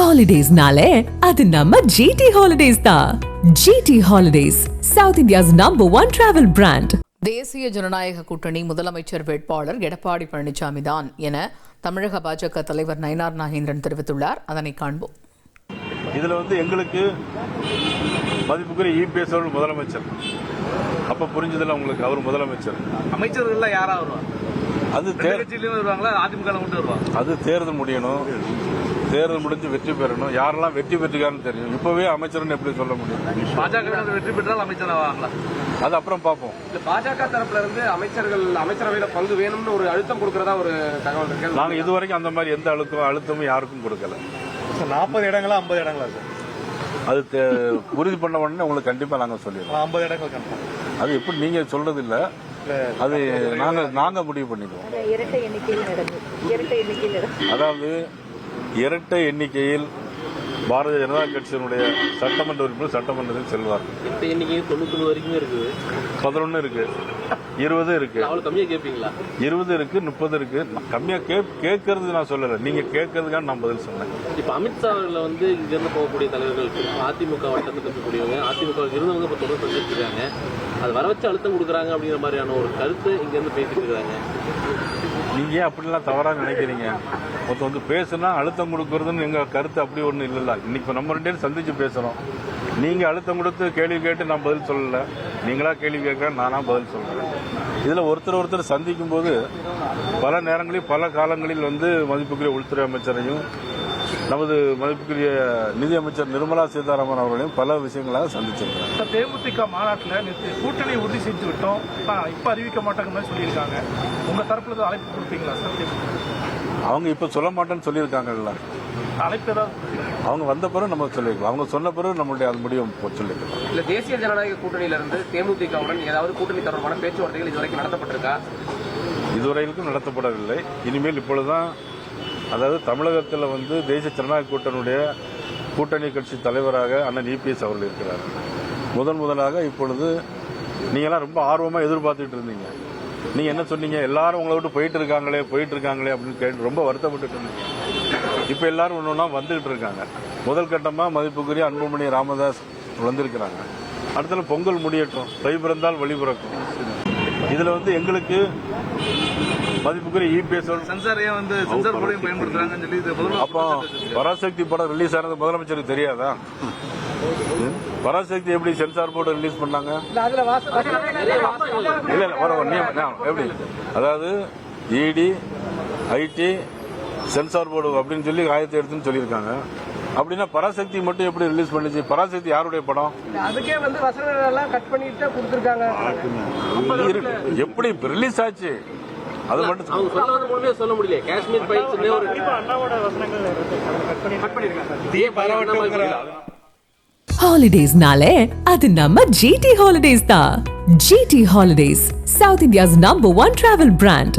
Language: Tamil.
Holidays-nale, அது நம்ம GT Holidays தான். GT Holidays, South India's #1 travel brand. தேசிய ஜனநாயக கூட்டணி முதலமைச்சர் வேட்பாளர் எடப்பாடி பழனிசாமி தான் என தமிழக பாஜக தலைவர் நயினார் நாகேந்திரன் தெரிவித்துள்ளார். அதனை காண்போம். இதுல எங்களுக்கு மதிப்புக்குரிய இபிஎஸ் அவர்கள் முதலமைச்சர். அப்ப புரிஞ்சதுல உங்களுக்கு அவர் முதலமைச்சர். அமைச்சர்கள் யாரா வருவாங்க? அது வருவாங்களா? அதிமுக மட்டும் வருவாங்க. அது தேர்தல் முடியணும். தேர்தல் முடிஞ்சு வெற்றி பெறணும். யாரெல்லாம் வெற்றி பெற்றுக்கான்னு தெரியும். இப்பவே அமைச்சர்னு எப்படி சொல்ல முடியும்? பாஜக வெற்றி பெற்றால் அமைச்சர் ஆவாங்களா? அது அப்புறம் பார்ப்போம். பாஜக தரப்புல இருந்து அமைச்சரவையில பங்கு வேணும்னு ஒரு அழுத்தம் கொடுக்கறதா ஒரு தகவல் இருக்கு. நாங்க இதுவரைக்கும் அந்த மாதிரி எந்த அழுத்தமும் யாருக்கும் கொடுக்கல. 40 இடங்களா 50 இடங்களா சார்? அது உறுதி பண்ண உடனே உங்களுக்கு கண்டிப்பா நாங்க சொல்லிடுவோம். 50 இடங்கள் கன்ஃபார்ம். அது எப்படி நீங்க சொல்றது இல்ல, அது நாங்க முடிவு பண்ணிடுவோம். அதாவது இரட்டை எண்ணிக்கையில் பாரதிய ஜனதா கட்சியினுடைய சட்டமன்ற உறுப்பினர் சட்டமன்றத்தில் செல்வார். 99 வரைக்கும் இருக்குது. 11 இருக்கு, 20 இருக்கு. கம்மியா கேட்பீங்களா? 20 இருக்கு, 30 இருக்கு. கம்மியா கேட்கறது நான் சொல்லல, நீங்க கேட்கறதுக்கான நான் பதில் சொன்னேன். இப்ப அமித்ஷா அவர்கள் இங்க இருந்து போகக்கூடிய தலைவர்கள் அதிமுக வட்டத்துக்கு இருக்கக்கூடியவங்க, அதிமுக இருந்தவங்க இப்ப தொடர்ந்து செஞ்சுட்டு இருக்காங்க. அது வர வச்சு அழுத்தம் கொடுக்குறாங்க அப்படிங்கிற மாதிரியான ஒரு கருத்து இங்க இருந்து பேசிட்டு இருக்காங்க. நீங்க ஏன் அப்படிலாம் தவறா நினைக்கிறீங்க? மொத்தம் பேசுனா அழுத்தம் கொடுக்கறதுன்னு எங்க கருத்து அப்படி ஒண்ணு இல்லல்ல. இன்னைக்கு நம்ம 2 பேரும் சந்திச்சு பேசுறோம். நீங்க அழுத்தம் கொடுத்து கேள்வி கேட்டு நான் பதில் சொல்லல, நீங்களா கேள்வி கேட்க நானா பதில் சொல்றேன். இதுல ஒருத்தர் சந்திக்கும் போது பல நேரங்களில் பல காலங்களில் மதிப்புக்குரிய உள்துறை அமைச்சரையும் நமது மதிப்புக்குரிய நிதி அமைச்சர் நிர்மலா சீதாராமன் அவர்களையும் பல விஷயங்களாக சந்திச்சிருக்காங்க. தேமுதிக மாநாட்டில் கூட்டணி உறுதி செஞ்சு விட்டோம், இப்ப அறிவிக்க மாட்டாங்க சொல்லியிருக்காங்க. உங்க தரப்புல அழைப்பு கொடுப்பீங்களா சார்? அவங்க இப்ப சொல்ல மாட்டேன்னு சொல்லியிருக்காங்கல்ல. அழைப்பு ஏதாவது அவங்க வந்த பிறகு நம்ம சொல்லிருக்கலாம். அவங்க சொன்ன பிறகு நம்மளுடைய அது முடிவு சொல்லிருக்கலாம். இல்ல தேசிய ஜனநாயக கூட்டணியில இருந்து தேமுதிகவுடன் ஏதாவது கூட்டணி தொடர்பான பேச்சுவார்த்தைகள் இதுவரைக்கும் நடத்தப்பட்டிருக்கா? இதுவரைக்கும் நடத்தப்படவில்லை. இனிமேல் இப்பொழுதுதான், அதாவது தமிழகத்தில் தேசிய ஜனநாயக கூட்டணி கட்சி தலைவராக அண்ணன் இபிஎஸ் அவர்கள் இருக்கிறார். முதலாக இப்பொழுது நீங்கெல்லாம் ரொம்ப ஆர்வமா எதிர்பார்த்துட்டு இருந்தீங்க. நீங்க என்ன சொன்னீங்க? எல்லாரும் உங்களை விட்டு போயிட்டு இருக்காங்களே அப்படின்னு கேட்டு ரொம்ப வருத்தப்பட்டு இருந்தீங்க. இப்ப எல்லாரும் ஒன்னொன்னா வந்துகிட்டு இருக்காங்க. முதல் கட்டமா மதிப்புக்குரிய அன்புமணி ராமதாஸ் வந்திருக்கிறாங்க. அடுத்தது பொங்கல் முடியட்டும், தை பிறந்தால் வழி பிறக்கும். இதுல எங்களுக்கு மதிப்புக்குரிய இபிஎஸ் அப்போ பராசக்தி படம் ரிலீஸ் ஆனது முதலமைச்சருக்கு தெரியாதா? பராசக்தி எப்படி சென்சார் போர்டு ரிலீஸ் பண்ணாங்க? எப்படி? அதாவது இடி, ஐடி, சென்சார் போர்டு அப்படின்னு சொல்லி ஆயத்தை எடுத்துன்னு சொல்லியிருக்காங்க. அப்படின்னா பராசக்தி மட்டும் எப்படி ரிலீஸ் பண்ணிச்சு? பராசக்தி யாருடைய படம்? அதுக்கே வசனங்கள் கட் பண்ணிட்டு கொடுத்திருக்காங்க. எப்படி ரிலீஸ் ஆச்சு? அது மட்டும் சொல்ல முடியல. காஷ்மீர் Holidays-nale, அது நம்ம GT Holidays தான். GT Holidays, South India's #1 travel brand.